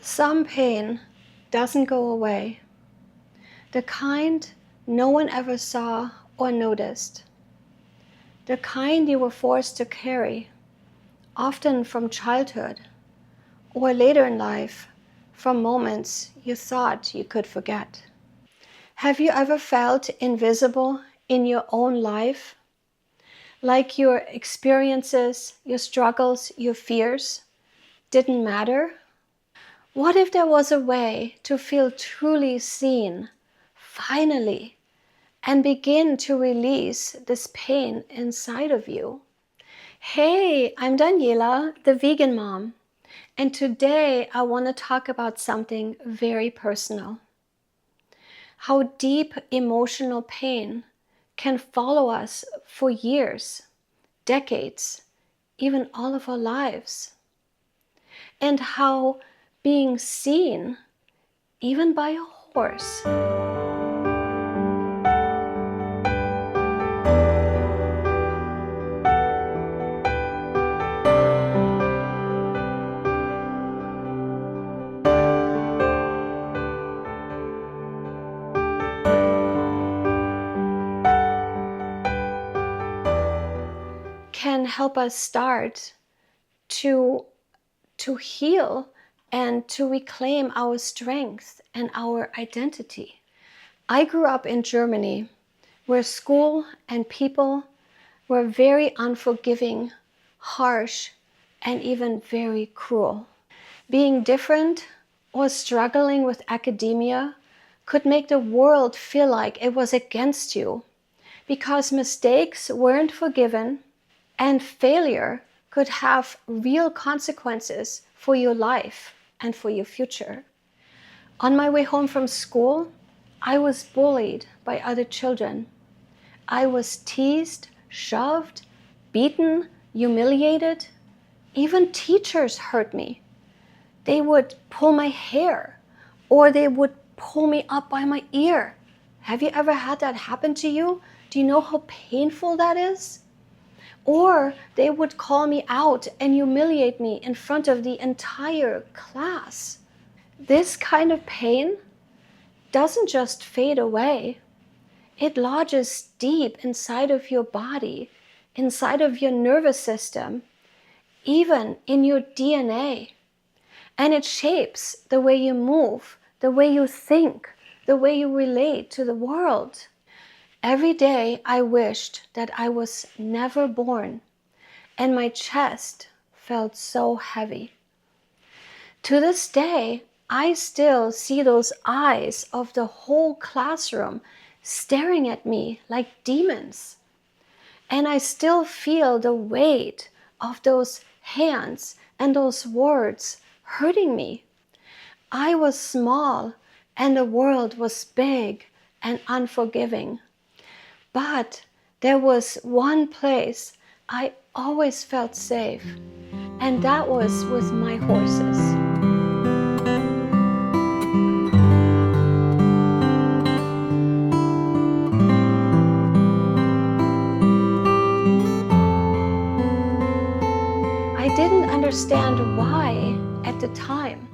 Some pain doesn't go away, the kind no one ever saw or noticed, the kind you were forced to carry, often from childhood or later in life, from moments you thought you could forget. Have you ever felt invisible in your own life? Like your experiences, your struggles, your fears didn't matter? What if there was a way to feel truly seen, finally, and begin to release this pain inside of you? Hey, I'm Daniela, the vegan mom, and today I want to talk about something very personal. How deep emotional pain can follow us for years, decades, even all of our lives. And how being seen, even by a horse, can help us start to heal and to reclaim our strength and our identity. I grew up in Germany, where school and people were very unforgiving, harsh, and even very cruel. Being different or struggling with academia could make the world feel like it was against you, because mistakes weren't forgiven and failure could have real consequences for your life and for your future. On my way home from school, I was bullied by other children. I was teased, shoved, beaten, humiliated. Even teachers hurt me. They would pull my hair, or they would pull me up by my ear. Have you ever had that happen to you? Do you know how painful that is? Or they would call me out and humiliate me in front of the entire class. This kind of pain doesn't just fade away. It lodges deep inside of your body, inside of your nervous system, even in your DNA. And it shapes the way you move, the way you think, the way you relate to the world. Every day I wished that I was never born, and my chest felt so heavy. To this day, I still see those eyes of the whole classroom staring at me like demons. And I still feel the weight of those hands and those words hurting me. I was small and the world was big and unforgiving. But there was one place I always felt safe, and that was with my horses. I didn't understand why at the time,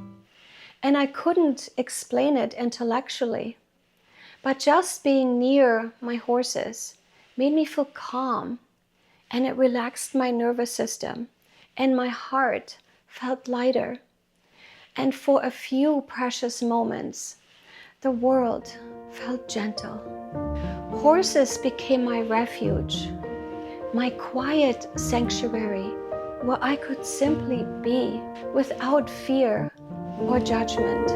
and I couldn't explain it intellectually. But just being near my horses made me feel calm, and it relaxed my nervous system, and my heart felt lighter. And for a few precious moments, the world felt gentle. Horses became my refuge, my quiet sanctuary, where I could simply be without fear or judgment.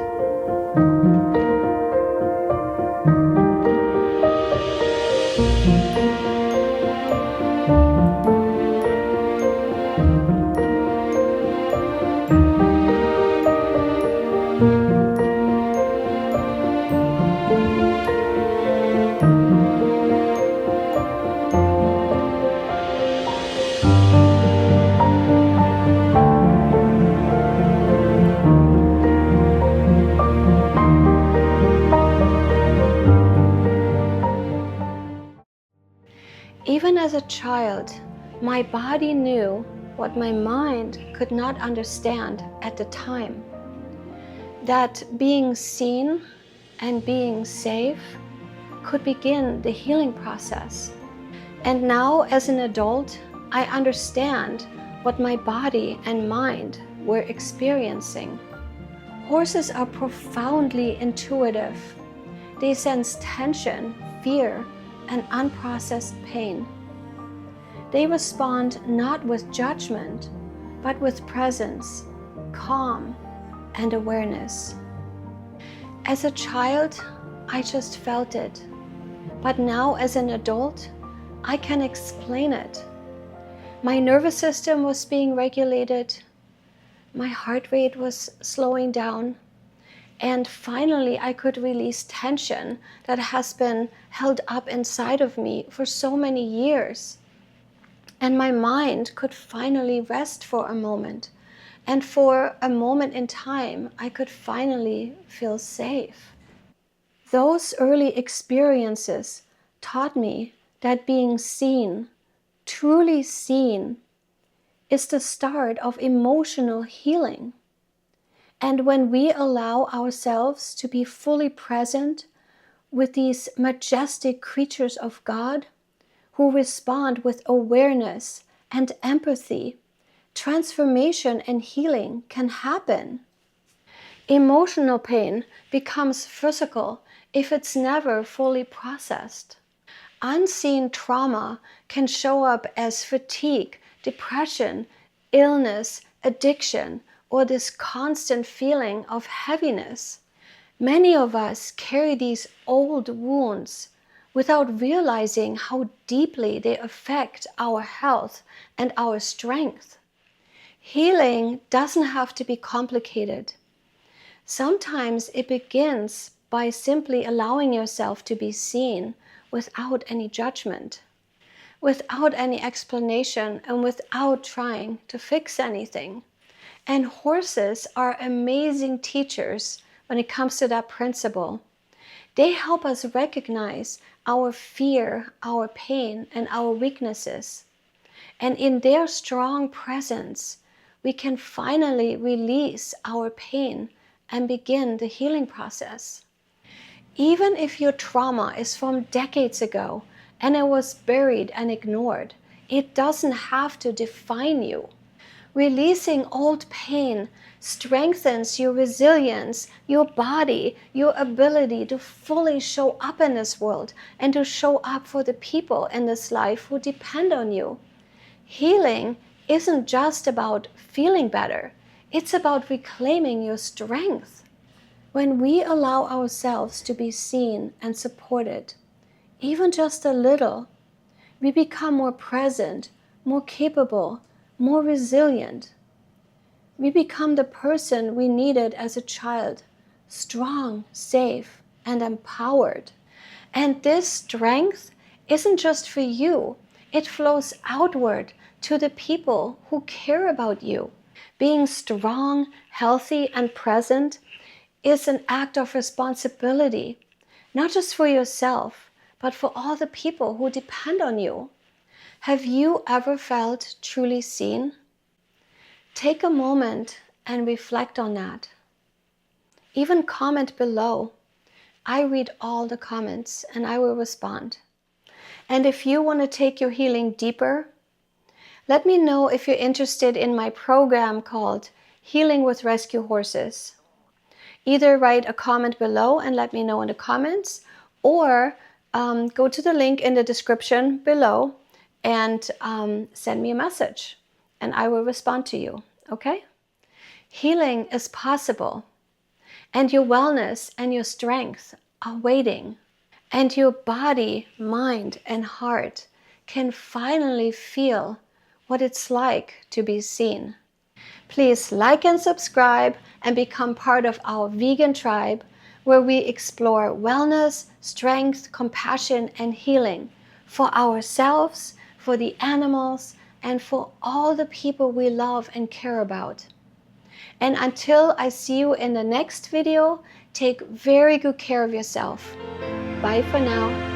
Even as a child, my body knew what my mind could not understand at the time. that being seen and being safe could begin the healing process. And now, as an adult, I understand what my body and mind were experiencing. Horses are profoundly intuitive. They sense tension, fear, and unprocessed pain. They respond not with judgment, but with presence, calm, and awareness. As a child, I just felt it. But now, as an adult, I can explain it. My nervous system was being regulated. My heart rate was slowing down. And finally, I could release tension that has been held up inside of me for so many years. And my mind could finally rest for a moment. And for a moment in time, I could finally feel safe. Those early experiences taught me that being seen, truly seen, is the start of emotional healing. And when we allow ourselves to be fully present with these majestic creatures of God who respond with awareness and empathy, transformation and healing can happen. Emotional pain becomes physical if it's never fully processed. Unseen trauma can show up as fatigue, depression, illness, addiction, or this constant feeling of heaviness. Many of us carry these old wounds without realizing how deeply they affect our health and our strength. Healing doesn't have to be complicated. Sometimes it begins by simply allowing yourself to be seen without any judgment, without any explanation, and without trying to fix anything. And horses are amazing teachers when it comes to that principle. They help us recognize our fear, our pain, and our weaknesses. And in their strong presence, we can finally release our pain and begin the healing process. Even if your trauma is from decades ago and it was buried and ignored, it doesn't have to define you. Releasing old pain strengthens your resilience, your body, your ability to fully show up in this world and to show up for the people in this life who depend on you. Healing isn't just about feeling better. It's about reclaiming your strength. When we allow ourselves to be seen and supported, even just a little, we become more present, more capable, more resilient. We become the person we needed as a child, strong, safe, and empowered. And this strength isn't just for you. It flows outward to the people who care about you. Being strong, healthy, and present is an act of responsibility, not just for yourself, but for all the people who depend on you. Have you ever felt truly seen? Take a moment and reflect on that. Even comment below. I read all the comments and I will respond. And if you want to take your healing deeper, let me know if you're interested in my program called Healing with Rescue Horses. Either write a comment below and let me know in the comments, or go to the link in the description below and send me a message and I will respond to you, okay? Healing is possible, and your wellness and your strength are waiting, and your body, mind, and heart can finally feel what it's like to be seen. Please like and subscribe and become part of our vegan tribe, where we explore wellness, strength, compassion, and healing for ourselves, for the animals, and for all the people we love and care about. And until I see you in the next video, take very good care of yourself. Bye for now.